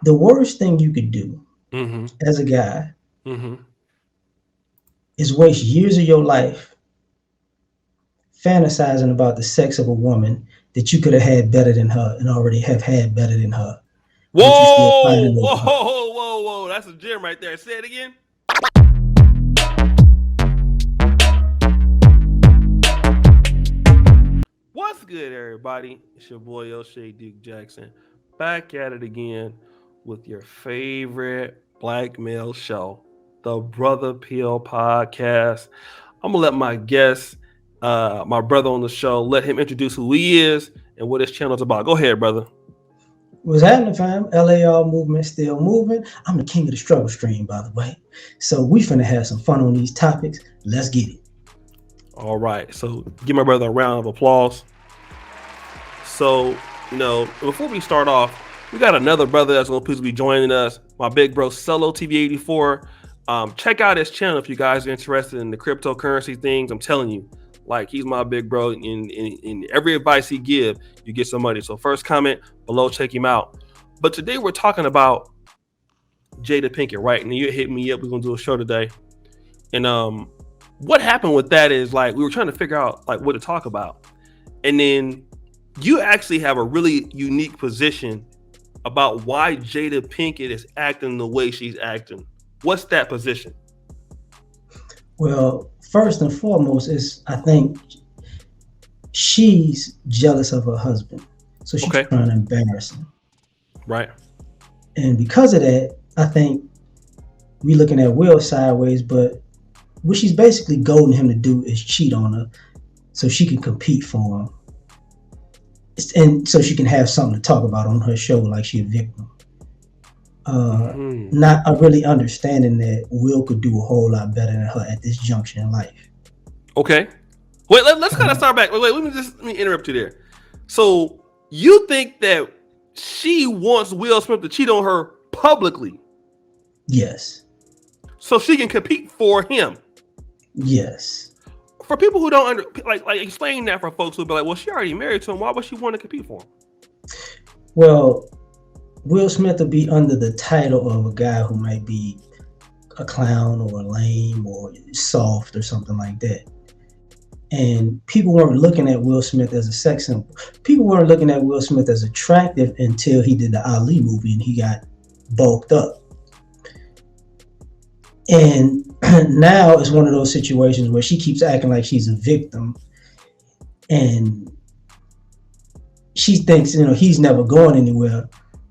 The worst thing you could do Mm-hmm. as a guy Mm-hmm. is waste years of your life fantasizing about the sex of a woman that you could have had better than her and already have had better than her, but you still Whoa, pining whoa, over her. whoa, whoa! That's a gem right there. Say it again. What's good, everybody? It's your boy O'Shea Duke Jackson, back at it again with your favorite black male show, the Brother Peel Podcast. I'm gonna let my guest, my brother on the show, let him introduce who he is and what his channel is about. Go ahead, brother. What's happening, fam? LAR movement still moving. I'm the king of the struggle stream, by the way. So we finna have some fun on these topics. Let's get it. All right, so give my brother a round of applause. So, before we start off, we got another brother that's going to please be joining us, my big bro, Cello TV84. Check out his channel if you guys are interested in the cryptocurrency things. I'm telling you, like, he's my big bro. In every advice he give, you get some money. So first comment below, check him out. But today we're talking about Jada Pinkett, right? And you hit me up. We're going to do a show today. And what happened with that is, like, we were trying to figure out, like, what to talk about. And then you actually have a really unique position about why Jada Pinkett is acting the way she's acting. What's that position? Well, first and foremost is I think she's jealous of her husband. So she's Okay. trying to embarrass him. Right. And because of that, I think we looking at Will sideways, but what she's basically goading him to do is cheat on her so she can compete for him. And so she can have something to talk about on her show like she's a victim. Mm-hmm. Not really understanding that Will could do a whole lot better than her at this juncture in life. Okay. Wait, let's kind of Uh, start back. Wait, let me interrupt you there. So you think that she wants Will Smith to cheat on her publicly yes, so she can compete for him? yes. For people who don't like explain that for folks who be like, well, she already married to him. Why would she want to compete for him? Well, Will Smith will be under the title of a guy who might be a clown or a lame or soft or something like that. And people weren't looking at Will Smith as a sex symbol. People weren't looking at Will Smith as attractive until he did the Ali movie and he got bulked up. And now it's one of those situations where she keeps acting like she's a victim and she thinks, he's never going anywhere,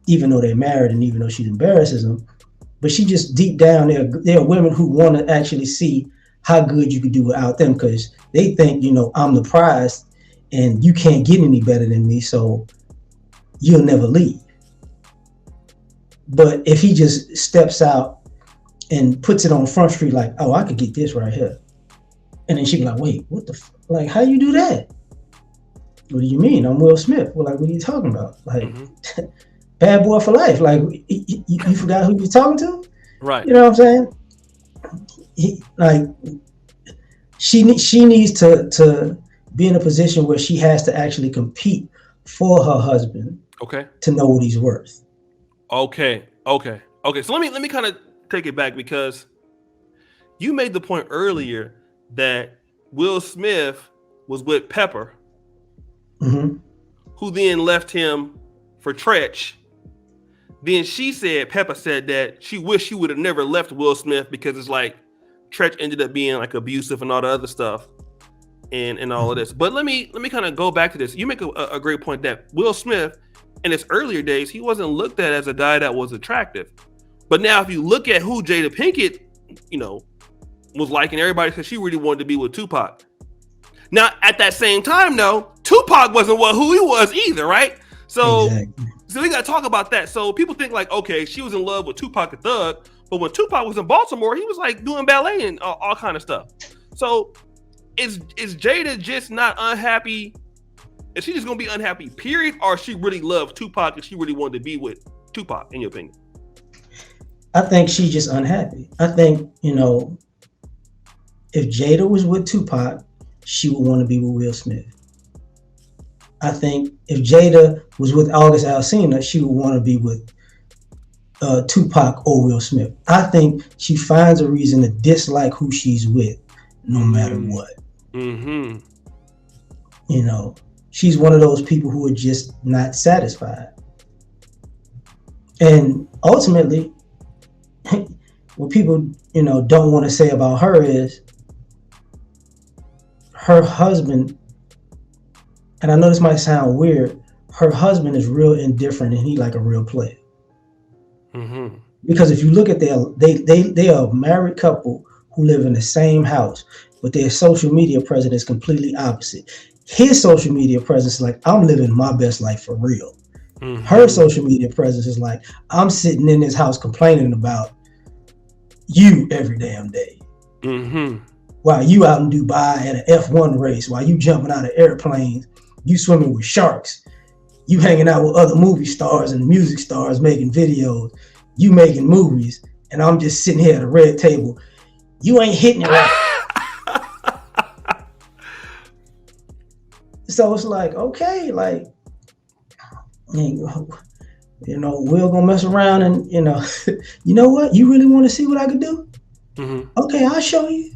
even though they're married and even though she embarrasses him. But she just deep down there are women who want to actually see how good you could do without them because they think, I'm the prize and you can't get any better than me, so you'll never leave. But if he just steps out and puts it on Front Street like, oh, I could get this right here. And then she be like, wait, what the like, how you do that? What do you mean? I'm Will Smith. Well, like, what are you talking about? Like, Mm-hmm. bad boy for life. Like, you forgot who you're talking to? Right. You know what I'm saying? Like, she needs to be in a position where she has to actually compete for her husband Okay. to know what he's worth. Okay. So let me kind of take it back because you made the point earlier that Will Smith was with Pepper, Mm-hmm. who then left him for Tretch. Then Pepper said that she wished she would have never left Will Smith because it's like Tretch ended up being like abusive and all the other stuff and all of this. But let me kind of go back to this. You make a great point that Will Smith in his earlier days, he wasn't looked at as a guy that was attractive. But now if you look at who Jada Pinkett, was liking everybody because she really wanted to be with Tupac. Now, at that same time, though, Tupac wasn't who he was either, right? So Exactly. we got to talk about that. So people think like, okay, she was in love with Tupac the Thug, but when Tupac was in Baltimore, he was like doing ballet and all kind of stuff. So is Jada just not unhappy? Is she just gonna be unhappy, period? Or she really loved Tupac and she really wanted to be with Tupac, in your opinion? I think she's just unhappy. I think, if Jada was with Tupac, she would want to be with Will Smith. I think if Jada was with August Alsina, she would want to be with Tupac or Will Smith. I think she finds a reason to dislike who she's with, no matter what. Mm-hmm. You know, she's one of those people who are just not satisfied. And ultimately, what people, don't want to say about her is her husband, and I know this might sound weird, her husband is real indifferent and he like a real player. Mm-hmm. Because if you look at they are a married couple who live in the same house, but their social media presence is completely opposite. His social media presence is like, I'm living my best life for real. Mm-hmm. Her social media presence is like, I'm sitting in this house complaining about you every damn day. Mm-hmm. While you out in Dubai at an F1 race, while you jumping out of airplanes, you swimming with sharks, you hanging out with other movie stars and music stars making videos, you making movies, and I'm just sitting here at a red table. You ain't hitting it right. So it's like, okay, like, we're gonna mess around and, you know what? You really want to see what I could do? Mm-hmm. Okay, I'll show you.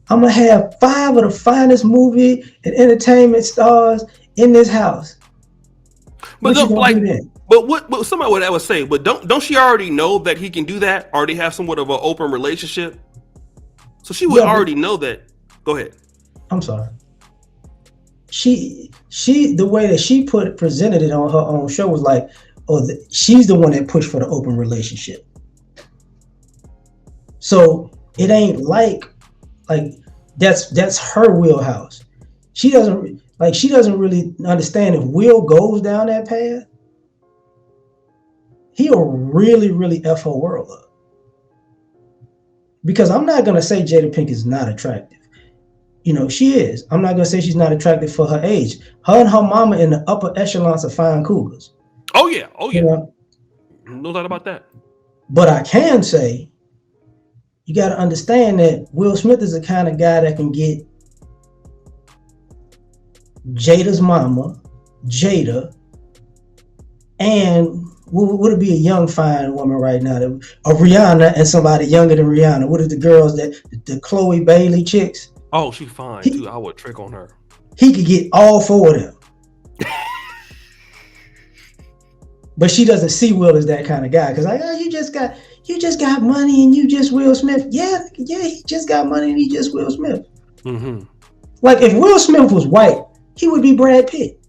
I'm gonna have 5 of the finest movie and entertainment stars in this house. But what somebody would say, but don't she already know that he can do that? Already have somewhat of an open relationship, so she would already know that. Go ahead. I'm sorry. She the way that she presented it on her own show was like, she's the one that pushed for the open relationship. So it ain't like that's her wheelhouse. She doesn't really understand if Will goes down that path, he'll really, really F her world up. Because I'm not gonna say Jada Pinkett is not attractive. She is. I'm not gonna say she's not attractive for her age. Her and her mama in the upper echelons of fine cougars. Oh yeah. No doubt about that. But I can say, you got to understand that Will Smith is the kind of guy that can get Jada's mama, Jada, and would it be a young fine woman right now? A Rihanna and somebody younger than Rihanna. What is the girls the Chloe Bailey chicks? Oh, she's fine too. I would trick on her. He could get all 4 of them. But she doesn't see Will as that kind of guy. Because you just got money and you just Will Smith. Yeah, he just got money and he just Will Smith. Mm-hmm. Like if Will Smith was white, he would be Brad Pitt.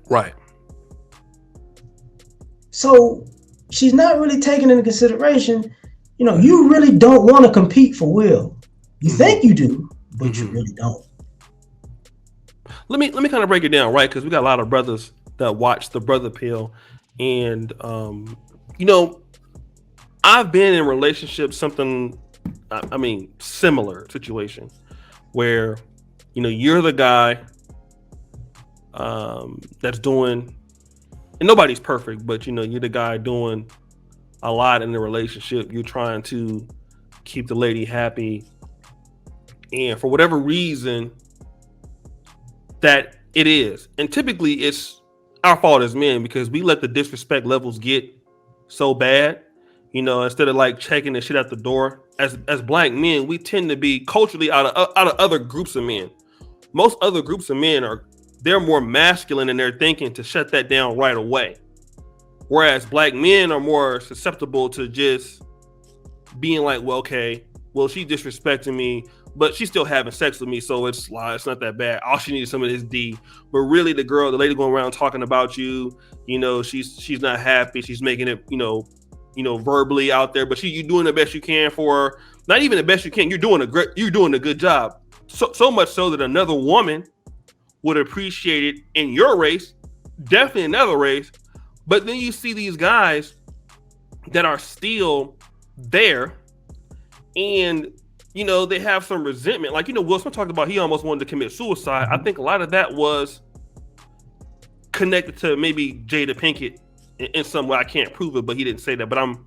Right. So she's not really taking into consideration, you really don't want to compete for Will. You think you do, but you really don't. Let me kind of break it down, right? Because we got a lot of brothers that watch the Brother Pill, and I've been in relationships, similar situation, where you're the guy that's doing, and nobody's perfect, but you're the guy doing a lot in the relationship. You're trying to keep the lady happy, and for whatever reason that it is, and typically it's our fault as men because we let the disrespect levels get so bad. Instead of like checking the shit out the door, as black men, we tend to be culturally out of other groups of men. Most other groups of men they're more masculine in their thinking to shut that down right away. Whereas black men are more susceptible to just being like, well, okay, well, she disrespecting me, but she's still having sex with me, so it's not that bad. All she needs is some of this D. But really, the lady going around talking about you, she's not happy. She's making it, verbally out there, but you doing the best you can for her. Not even the best you can. You're doing a good job. So much so that another woman would appreciate it in your race, definitely another race. But then you see these guys that are still there, and they have some resentment. Like Will Smith talked about, he almost wanted to commit suicide. I think a lot of that was connected to maybe Jada Pinkett in some way. I can't prove it, but he didn't say that. But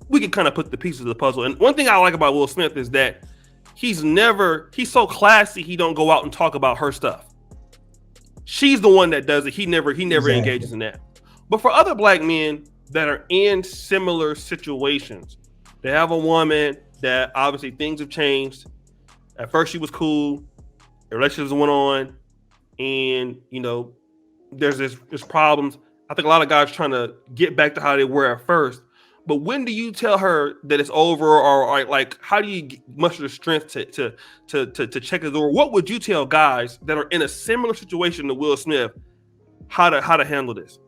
we can kind of put the pieces of the puzzle. And one thing I like about Will Smith is that he's so classy. He don't go out and talk about her stuff. She's the one that does it. He never exactly. engages in that. But for other black men, that are in similar situations. They have a woman that obviously things have changed. At first she was cool, the relationships went on, and there's this problems. I think a lot of guys trying to get back to how they were at first. But when do you tell her that it's over, or like how do you muster the strength to check the door? What would you tell guys that are in a similar situation to Will Smith how to handle this?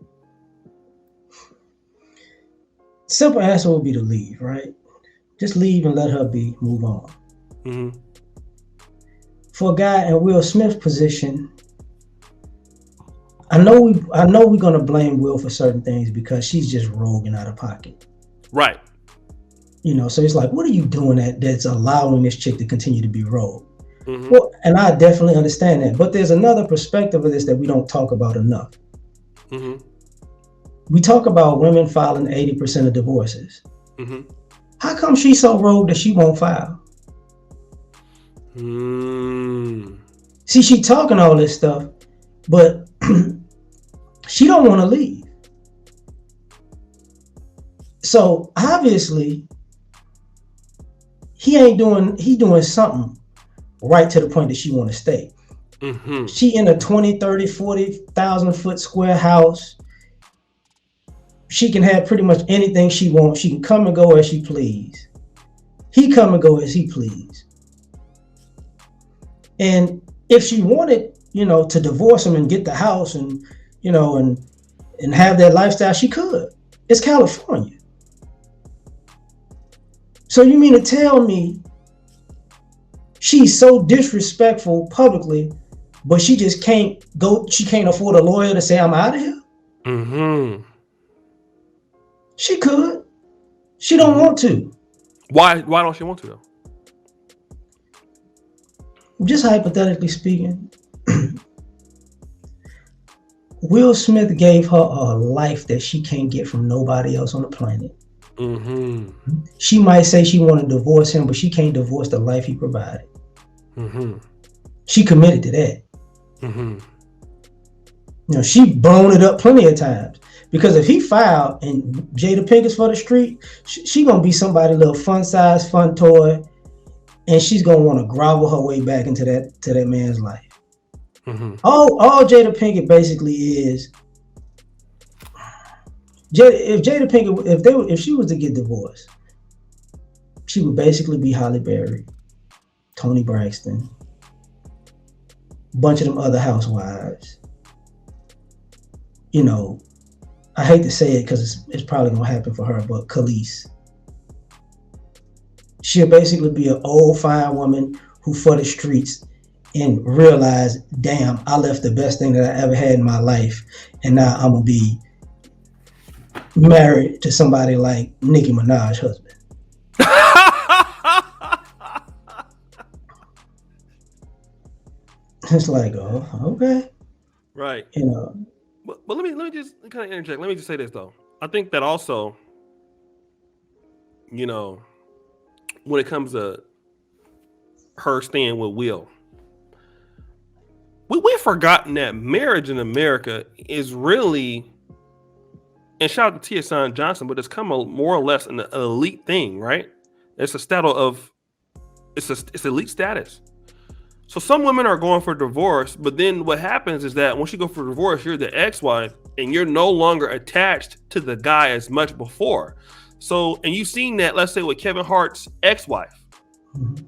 Simple answer would be to leave, right? Just leave and let her be, move on. Mm-hmm. For a guy in Will Smith's position, I know we're gonna blame Will for certain things because she's just rogue and out of pocket. Right. So it's like, what are you doing that's allowing this chick to continue to be rogue? Mm-hmm. Well, and I definitely understand that. But there's another perspective of this that we don't talk about enough. Mm-hmm. We talk about women filing 80% of divorces. Mm-hmm. How come she's so rogue that she won't file? See, she talking all this stuff, but she don't want to leave. So obviously, he doing something right to the point that she want to stay. Mm-hmm. She in a 20, 30, 40,000 foot square house. She can have pretty much anything she wants. She can come and go as she please. He come and go as he please. And if she wanted, to divorce him and get the house and have that lifestyle, she could. It's California. So you mean to tell me she's so disrespectful publicly, but she just can't afford a lawyer to say I'm out of here? Mm-hmm. She could. She don't want to. Why don't she want to though? Just hypothetically speaking, Will Smith gave her a life that she can't get from nobody else on the planet. Mm-hmm. She might say she want to divorce him, but she can't divorce the life he provided. Mm-hmm. She committed to that. Mm-hmm. She blown it up plenty of times. Because if he filed and Jada Pinkett's for the street, she gonna be somebody's little fun toy, and she's gonna want to grovel her way back into that man's life. Mm-hmm. All Jada Pinkett basically is, if Jada Pinkett, if she was to get divorced, she would basically be Halle Berry, Toni Braxton, a bunch of them other housewives. I hate to say it because it's probably gonna happen for her, but Khalees. She'll basically be an old fine woman who for the streets and realize, damn, I left the best thing that I ever had in my life, and now I'm gonna be married to somebody like Nicki Minaj's husband. It's like, oh, okay, right. But let me just kind of interject. Let me just say this though. I think that also, when it comes to her staying with Will, we've forgotten that marriage in America is really, and shout out to Tia Son Johnson, but it's come more or less an elite thing, right? It's a status of, it's elite status. So some women are going for divorce, but then what happens is that once you go for divorce, you're the ex-wife and you're no longer attached to the guy as much before. So, and you've seen that, let's say with Kevin Hart's ex-wife. Mm-hmm.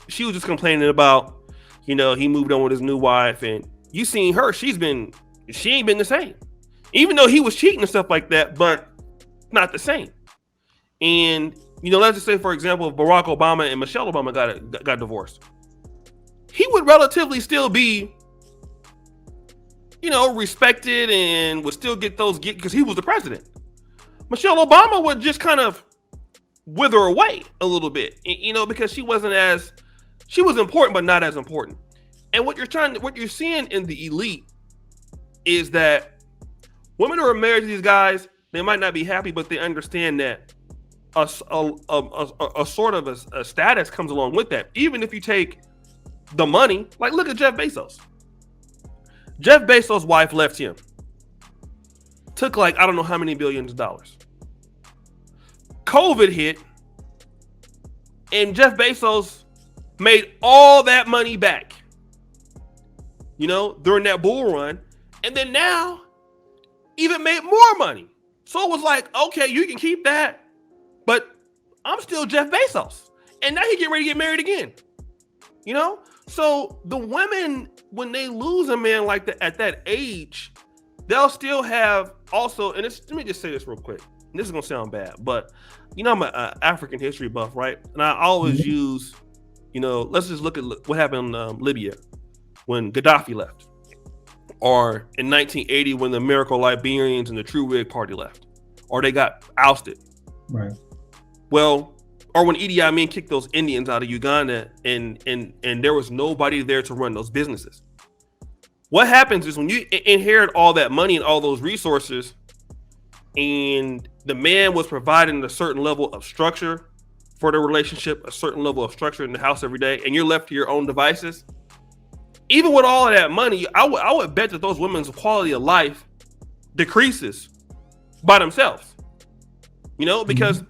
She was just complaining about, he moved on with his new wife, and you seen her, she ain't been the same. Even though he was cheating and stuff like that, but not the same. And, let's just say, for example, if Barack Obama and Michelle Obama got divorced, he would relatively still be, respected and would still get because he was the president. Michelle Obama would just kind of wither away a little bit, because she was important, but not as important. And what you're seeing in the elite is that women who are married to these guys, they might not be happy, but they understand that a sort of a status comes along with that. Even if you take the money, like look at Jeff Bezos. Jeff Bezos' wife left him. took like, I don't know how many billions of dollars. COVID hit, and Jeff Bezos made all that money back, during that bull run. And then now, even made more money. So it was like, okay, you can keep that, but I'm still Jeff Bezos. And now he get ready to get married again. So the women, when they lose a man like that at that age, they'll still have also, and let me just say this real quick. And this is gonna sound bad, but I'm an African history buff, right? And I always use, let's just look at what happened in Libya when Gaddafi left, or in 1980 when the Miracle Liberians and the True Rig Party left, or they got ousted. Right. Well, or when Idi Amin kicked those Indians out of Uganda, and there was nobody there to run those businesses. What happens is when you inherit all that money and all those resources, and the man was providing a certain level of structure for the relationship, a certain level of structure in the house every day, and you're left to your own devices, even with all of that money, I would bet that those women's quality of life decreases by themselves. Because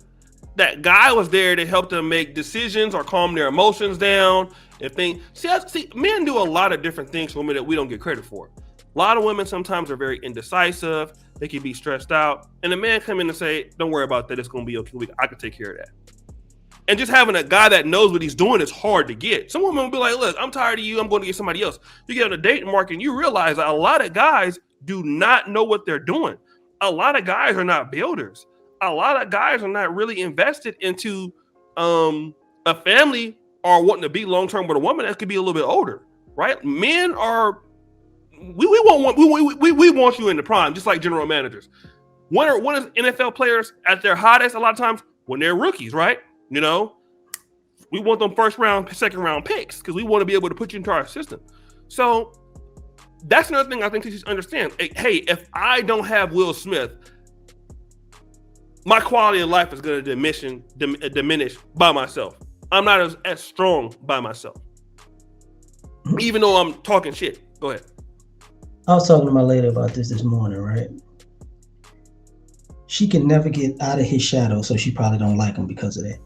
that guy was there to help them make decisions or calm their emotions down. See, men do a lot of different things for women that we don't get credit for. A lot of women sometimes are very indecisive. They can be stressed out. And the man come in and say, don't worry about that. It's going to be okay. I can take care of that. And just having a guy that knows what he's doing is hard to get. Some women will be like, look, I'm tired of you. I'm going to get somebody else. You get on a dating market and you realize that a lot of guys do not know what they're doing. A lot of guys are not builders. A lot of guys are not really invested into a family or wanting to be long-term with a woman that could be a little bit older, right? Men are, we want you in the prime, just like general managers. When is NFL players at their hottest? A lot of times when they're rookies, right? We want them first round, second round picks because we want to be able to put you into our system. So that's another thing I think you should understand. Hey, if I don't have Will Smith, my quality of life is going to diminish by myself. I'm not as strong by myself, even though I'm talking shit. Go ahead. I was talking to my lady about this morning, right? She can never get out of his shadow, so she probably don't like him because of that.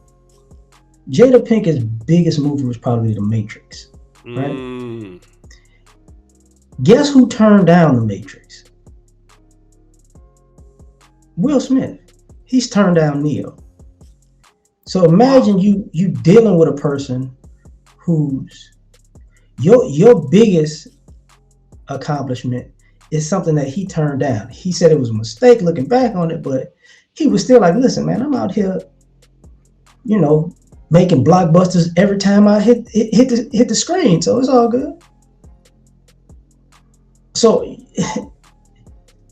Jada Pinkett's biggest movie was probably The Matrix, right? Guess who turned down The Matrix? Will Smith. He's turned down Neo. So imagine you dealing with a person who's your biggest accomplishment is something that he turned down. He said it was a mistake looking back on it, but he was still like, listen, man, I'm out here, making blockbusters every time I hit the screen. So it's all good. So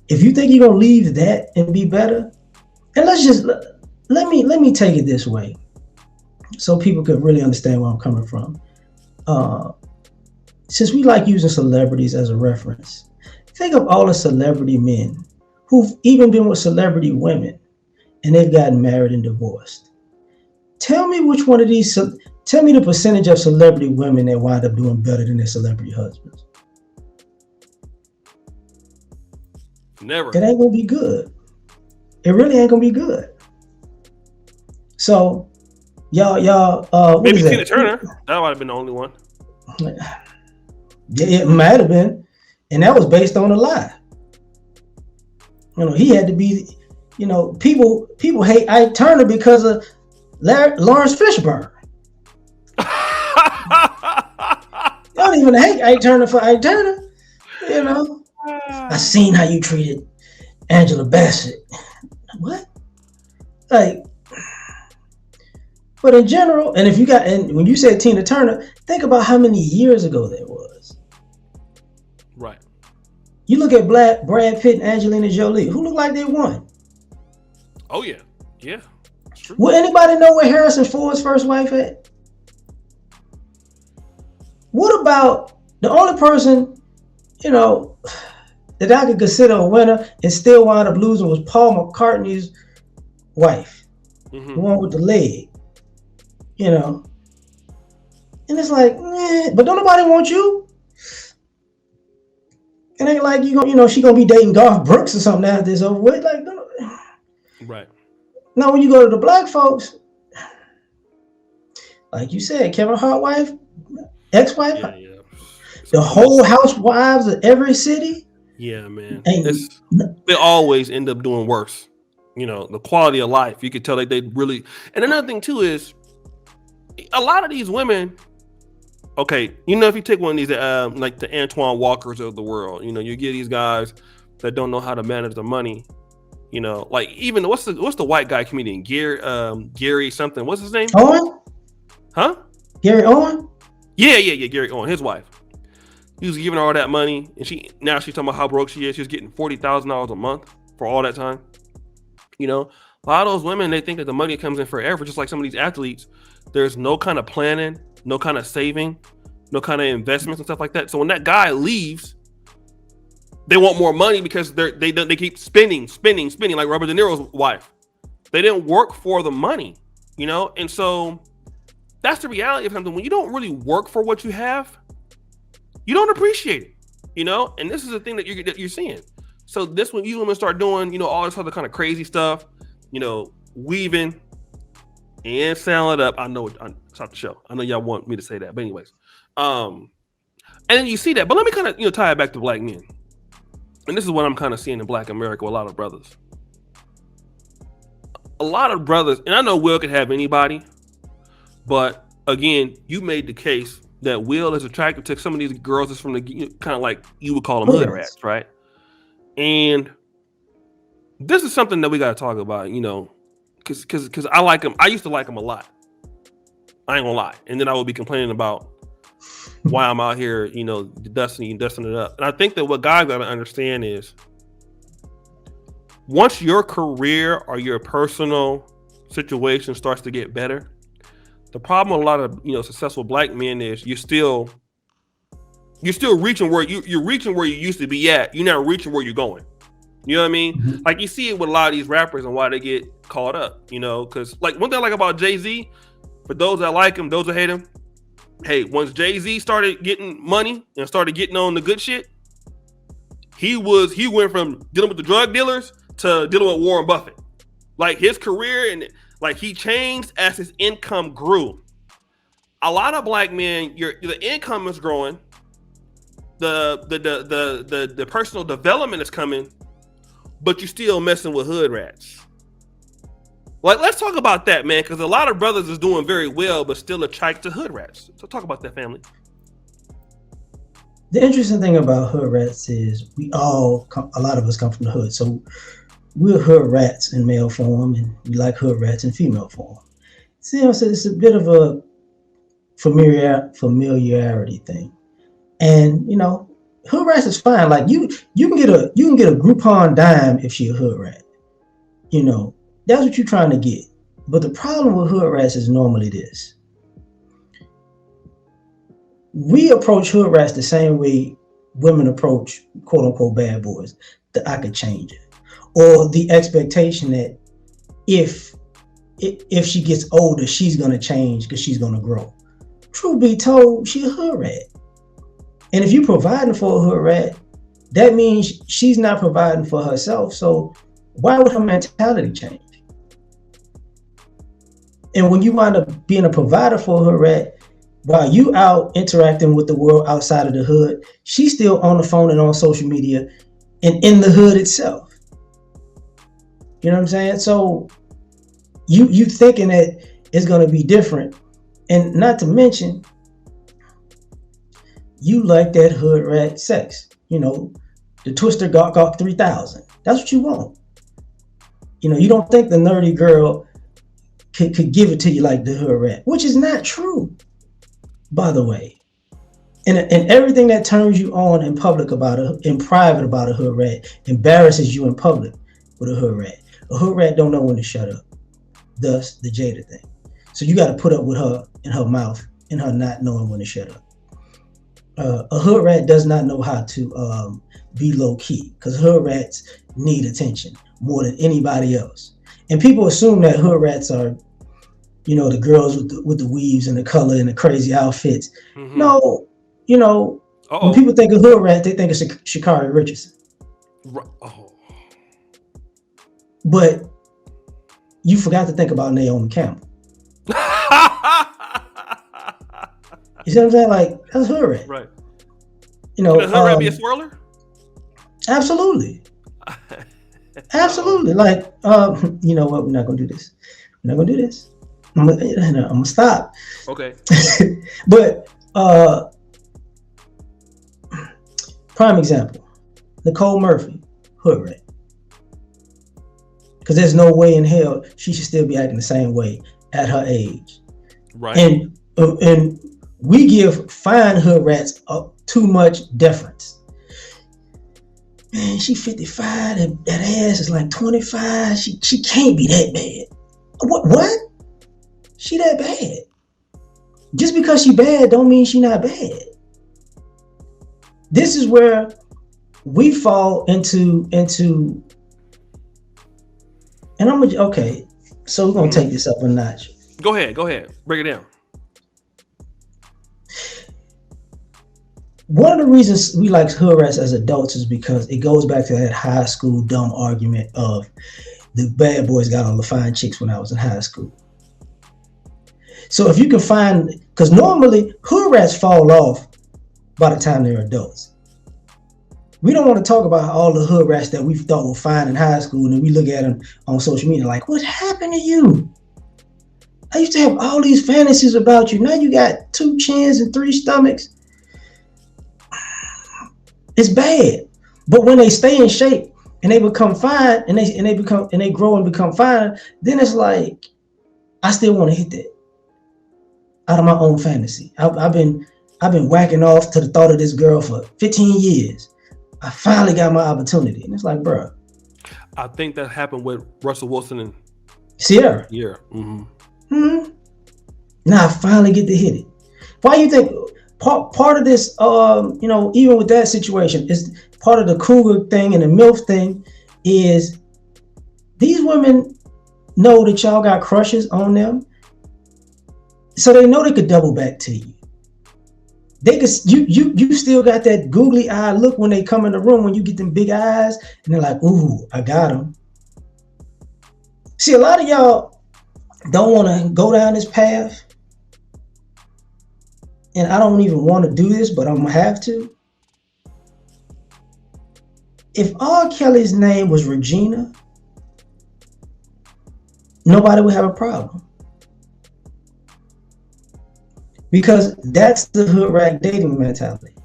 if you think you're gonna leave that and be better, and let me take it this way, so people could really understand where I'm coming from. Since we like using celebrities as a reference, think of all the celebrity men who've even been with celebrity women, and they've gotten married and divorced. Tell me which one of these. Tell me the percentage of celebrity women that wind up doing better than their celebrity husbands. Never. It ain't gonna be good. It really ain't gonna be good. So, y'all. Maybe Tina Turner. That might have been the only one. Yeah, it might have been, and that was based on a lie. He had to be. People hate Ike Turner because of Lawrence Fishburne. They don't even hate Ike Turner for Ike Turner. I seen how you treated Angela Bassett. What? But in general, and when you said Tina Turner, think about how many years ago that was. Right. You look at Brad Pitt and Angelina Jolie, who look like they won. Oh yeah, yeah. True. Will anybody know where Harrison Ford's first wife at? What about the only person, that I could consider a winner and still wind up losing was Paul McCartney's wife, the one with the leg, And it's like, but don't nobody want you. It ain't like she gonna be dating Garth Brooks or something after this over with. Like, no. Right. Now when you go to the black folks, like you said, Kevin Hart wife, ex-wife, Yeah, yeah. the Some of the whole most. housewives of every city Yeah, man. ain't. It's they always end up doing worse. The quality of life. You could tell they really. And another thing too is a lot of these women. Okay, if you take one of these, like the Antoine Walkers of the world, you get these guys that don't know how to manage their money. Like even what's the white guy comedian Gary something? What's his name? Owen, Huh? Gary Owen. Yeah. Gary Owen, his wife. He was giving her all that money, and now she's talking about how broke she is. She's getting $40,000 a month for all that time. A lot of those women, they think that the money comes in forever, just like some of these athletes. There's no kind of planning, no kind of saving, no kind of investments and stuff like that. So when that guy leaves, they want more money because they keep spending like Robert De Niro's wife. They didn't work for the money, and so that's the reality of something. When you don't really work for what you have, you don't appreciate it, and this is the thing that you're seeing. So this when you women start doing, all this other kind of crazy stuff, weaving and selling it up. I know stop the show. I know y'all want me to say that, but anyways, and then you see that. But let me kind of tie it back to black men, and this is what I'm kind of seeing in Black America with a lot of brothers. A lot of brothers, and I know Will could have anybody, but again, you made the case that Will is attracted to some of these girls that's from the kind of like you would call them hood rats, right? And this is something that we got to talk about, because I like him. I used to like him a lot. I ain't gonna lie. And then I would be complaining about why I'm out here, dusting it up. And I think that what guys got to understand is once your career or your personal situation starts to get better, the problem with a lot of successful black men is you're still reaching where you're reaching where you used to be at. You're not reaching where you're going. You know what I mean? Mm-hmm. Like you see it with a lot of these rappers and why they get caught up. Because like one thing I like about Jay-Z, for those that like him, those that hate him, hey, once Jay-Z started getting money and started getting on the good shit, he went from dealing with the drug dealers to dealing with Warren Buffett. Like his career and like he changed as his income grew. A lot of black men, the income is growing, the personal development is coming, but you're still messing with hood rats. Like, let's talk about that, man, because a lot of brothers is doing very well, but still attracted to hood rats. So talk about that, family. The interesting thing about hood rats is a lot of us come from the hood. So we're hood rats in male form, and we like hood rats in female form. So it's a bit of a familiarity thing. And, hood rats is fine. Like you can get a Groupon dime if she a hood rat. That's what you're trying to get. But the problem with hood rats is normally this. We approach hood rats the same way women approach quote unquote bad boys, that I could change it. Or the expectation that if she gets older, she's gonna change because she's gonna grow. Truth be told, she a hood rat. And if you're providing for a hood rat, that means she's not providing for herself. So why would her mentality change? And when you wind up being a provider for a hood rat, while you out interacting with the world outside of the hood, she's still on the phone and on social media and in the hood itself. You know what I'm saying? So you thinking that it's going to be different. And not to mention, you like that hood rat sex. The Twister Gawk 3000. That's what you want. You don't think the nerdy girl could give it to you like the hood rat, which is not true, by the way. And everything that turns you on in public in private about a hood rat embarrasses you in public with a hood rat. A hood rat don't know when to shut up. Thus, the Jada thing. So you got to put up with her and her mouth and her not knowing when to shut up. A hood rat does not know how to be low key because hood rats need attention more than anybody else. And people assume that hood rats are, the girls with the weaves and the color and the crazy outfits. Mm-hmm. No, When Oh, people think of hood rat, they think of Sha'Carri Richardson. oh. But you forgot to think about Naomi Campbell. You see what I'm saying? Like, that's hood rat. Right. You Can know, a hood rat be a swirler? absolutely. Absolutely. Like, you know what? We're not gonna do this. We're not gonna do this. I'm gonna stop. Okay. But prime example, Nicole Murphy, hood rat. Because there's no way in hell she should still be acting the same way at her age. Right. And we give fine hood rats too much deference. Man, she 55 and that ass is like 25. She can't be that bad. What? She that bad. Just because she bad don't mean she not bad. This is where we fall into and I'm okay. So we're gonna take this up a notch. Go ahead. Break it down. One of the reasons we like hood rats as adults is because it goes back to that high school dumb argument of the bad boys got all the fine chicks when I was in high school. So if you can find, because normally hood rats fall off by the time they're adults. We don't want to talk about all the hood rats that we thought were fine in high school, and then we look at them on social media like, what happened to you? I used to have all these fantasies about you. Now you got 2 chins and 3 stomachs. It's bad. But when they stay in shape and they become fine and they grow and become fine, then it's like, I still want to hit that out of my own fantasy. I've been whacking off to the thought of this girl for 15 years. I finally got my opportunity. And it's like, bro. I think that happened with Russell Wilson and Sierra. Yeah. Now I finally get to hit it. Why you think part of this, even with that situation, is part of the cougar thing and the MILF thing is these women know that y'all got crushes on them. So they know they could double back to you. They could, you still got that googly eye look when they come in the room, when you get them big eyes and they're like, ooh, I got them. See, a lot of y'all don't want to go down this path. And I don't even want to do this, but I'm going to have to. If R. Kelly's name was Regina, nobody would have a problem. Because that's the hood rat dating mentality.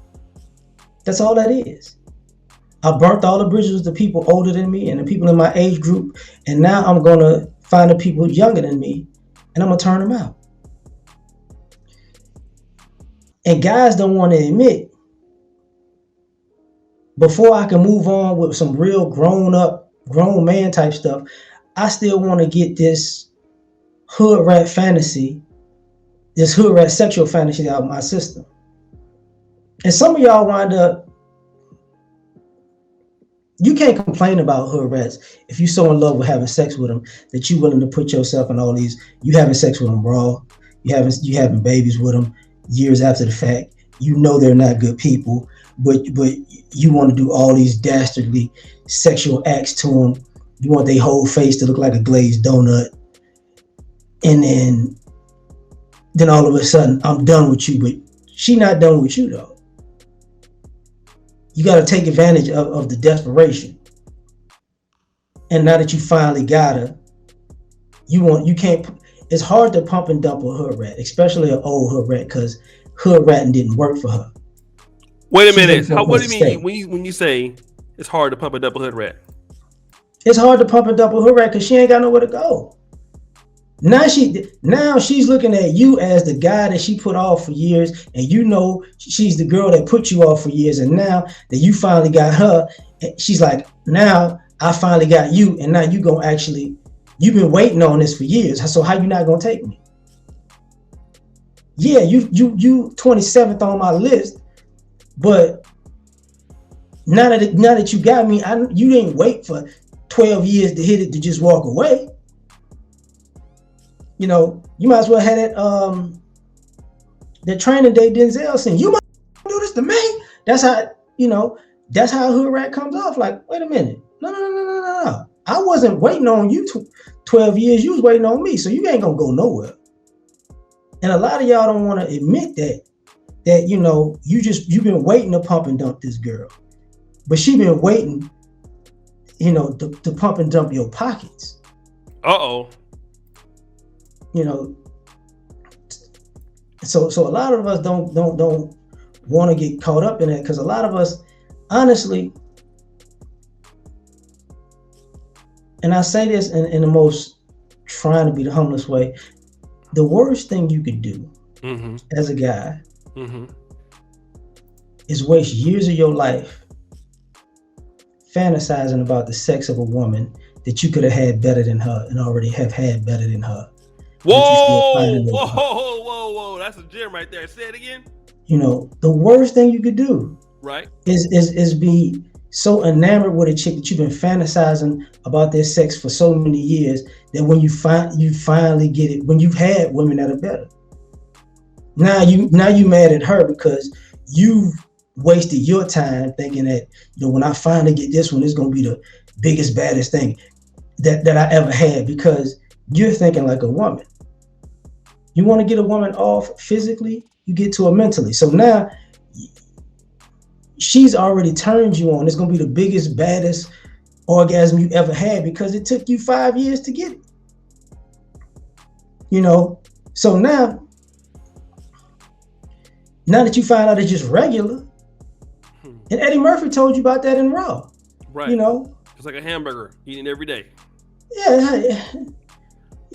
That's all that is. I burnt all the bridges with the people older than me and the people in my age group. And now I'm going to find the people younger than me and I'm going to turn them out. And guys don't want to admit, before I can move on with some real grown man type stuff, I still want to get this hood rat fantasy, this hood rat sexual fantasy out of my system. And some of y'all wind up, you can't complain about hood rats if you're so in love with having sex with them that you're willing to put yourself in all these, you having sex with them raw, you having babies with them years after the fact. You know they're not good people, but you want to do all these dastardly sexual acts to them. You want their whole face to look like a glazed donut. And then all of a sudden, I'm done with you, but she not done with you though. You got to take advantage of the desperation. And now that you finally got her, you can't, it's hard to pump and dump a hood rat, especially an old hood rat, because hood ratting didn't work for her. Wait a minute. What do you mean when you say it's hard to pump and dump a hood rat? It's hard to pump and dump a hood rat because she ain't got nowhere to go. Now she's looking at you as the guy that she put off for years, and you know she's the girl that put you off for years, and now that you finally got her, she's like, now I finally got you, and now you gonna actually, you've been waiting on this for years, so how you not gonna take me? Yeah, you 27th on my list, but now that you got me, you didn't wait for 12 years to hit it to just walk away. You know, you might as well have that training day Denzel saying, you might do this to me. That's how, you know, that's how hood rat comes off. Like, wait a minute. No. I wasn't waiting on you 12 years. You was waiting on me. So you ain't gonna go nowhere. And a lot of y'all don't want to admit that, you know, you've been waiting to pump and dump this girl. But she been waiting, you know, to pump and dump your pockets. Uh-oh. You know, so a lot of us don't want to get caught up in it, because a lot of us, honestly, and I say this in the most trying to be the humblest way, the worst thing you could do as a guy is waste years of your life fantasizing about the sex of a woman that you could have had better than her and already have had better than her. Whoa! That's a gem right there. Say it again. You know, the worst thing you could do, right, is be so enamored with a chick that you've been fantasizing about their sex for so many years that when you finally get it, when you've had women that are better, now you mad at her because you've wasted your time thinking that, you know, when I finally get this one, it's gonna be the biggest, baddest thing that I ever had, because you're thinking like a woman. You want to get a woman off physically, you get to her mentally. So now she's already turned you on. It's gonna be the biggest, baddest orgasm you ever had because it took you 5 years to get it. You know, so now that you find out it's just regular, and Eddie Murphy told you about that in Raw. Right. You know, it's like a hamburger eating every day. Yeah.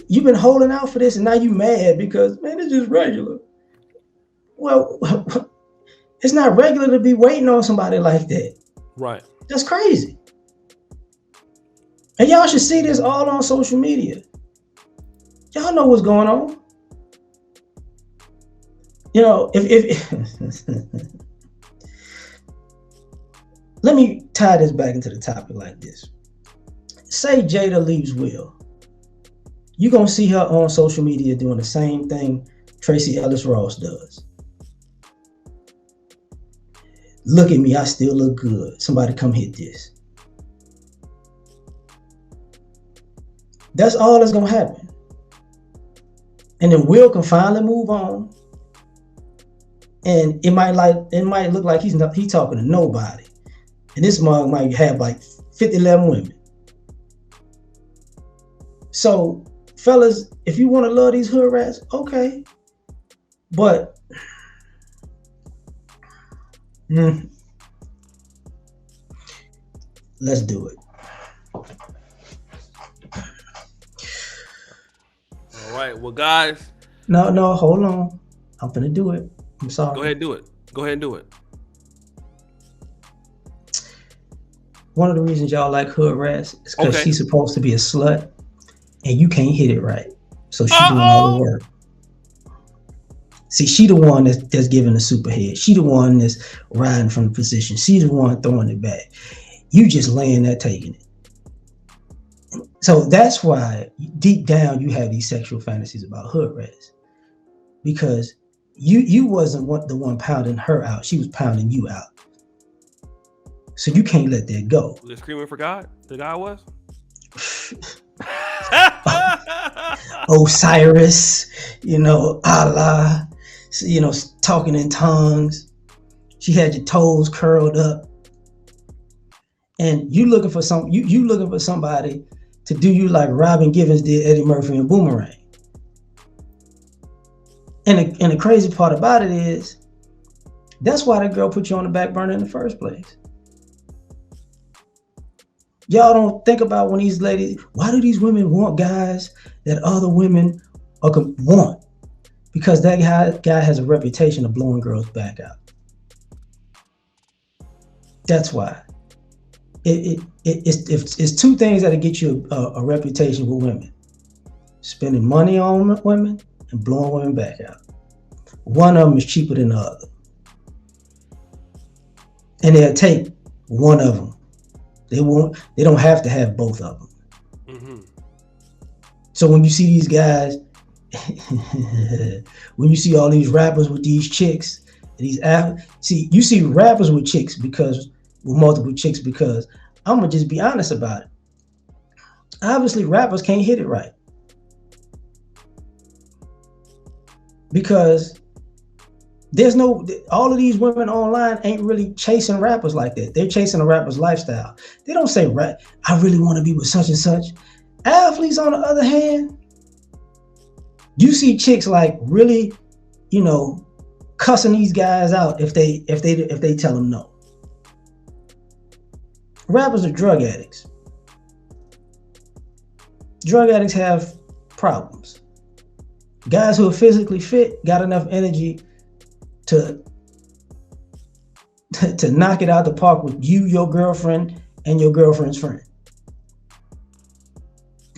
You've been holding out for this, and now you mad because, man, it's just regular. Well, it's not regular to be waiting on somebody like that. Right. That's crazy. And y'all should see this all on social media. Y'all know what's going on. You know, if let me tie this back into the topic like this. Say Jada leaves Will. You're going to see her on social media doing the same thing Tracy Ellis Ross does. Look at me, I still look good. Somebody come hit this. That's all that's going to happen. And then Will can finally move on. And it might look like he's talking to nobody. And this mug might have like 11 women. So, fellas, if you want to love these hood rats, okay. But let's do it. All right. Well, guys. No, hold on. I'm gonna do it. I'm sorry. Go ahead and do it. One of the reasons y'all like hood rats is because she's supposed to be a slut and you can't hit it right. So she's doing all the work. See, she the one that's giving the super head. She the one that's riding from the position. She the one throwing it back. You just laying there taking it. So that's why deep down you have these sexual fantasies about hood rats. Because you wasn't the one pounding her out. She was pounding you out. So you can't let that go. Was it screaming for God? The guy was? Osiris, you know, Allah, you know, talking in tongues. She had your toes curled up. And you looking for you looking for somebody to do you like Robin Givens did Eddie Murphy in Boomerang. And the crazy part about it is, that's why that girl put you on the back burner in the first place. Y'all don't think about when these ladies, why do these women want guys that other women want? Because that guy has a reputation of blowing girls back out. That's why. It's two things that'll get you a reputation with women: spending money on women and blowing women back out. One of them is cheaper than the other, and they'll take one of them. They don't have to have both of them. Mm-hmm. So when you see these guys, when you see all these rappers with these chicks, See, you see rappers with chicks because with multiple chicks because I'm gonna just be honest about it. Obviously, rappers can't hit it right because there's no all of these women online ain't really chasing rappers like that. They're chasing a rapper's lifestyle. They don't say, "Rap, I really want to be with such and such." Athletes, on the other hand, you see chicks like really, you know, cussing these guys out if they tell them no. Rappers are drug addicts. Drug addicts have problems. Guys who are physically fit got enough energy to knock it out the park with you, your girlfriend, and your girlfriend's friend.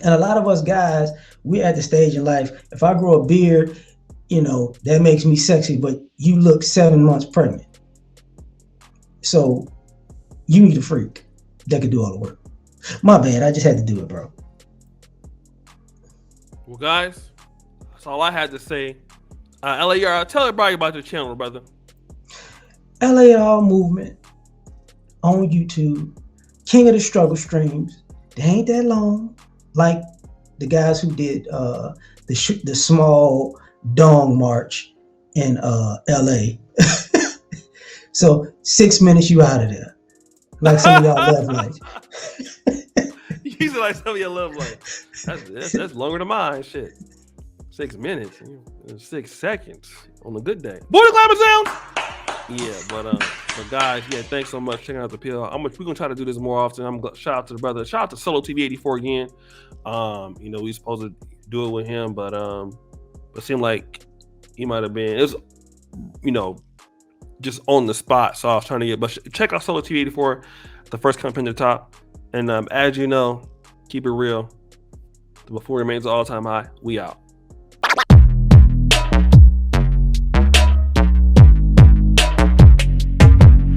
And a lot of us guys, we're at the stage in life. If I grow a beard, you know, that makes me sexy, but you look 7 months pregnant. So you need a freak that could do all the work. My bad, I just had to do it, bro. Well, guys, that's all I had to say. LAR, tell everybody about your channel, brother. LAR movement on YouTube, King of the Struggle streams. They ain't that long, like the guys who did the small dong march in LA. So 6 minutes, you out of there. Like some of y'all love life. You said like some of your love life. That's longer than mine. Shit, 6 minutes, 6 seconds on a good day. Boy, the glamour sounds. Yeah, but guys, yeah, thanks so much for checking out the PL. We're gonna try to do this more often. Shout out to the brother. Shout out to Solo TV 84 again. You know, we supposed to do it with him, but it seemed like he might have been. It was, you know, just on the spot. So I was trying to get. But check out Solo TV 84, the first comment at the top. And as you know, keep it real. The before remains all time high. We out.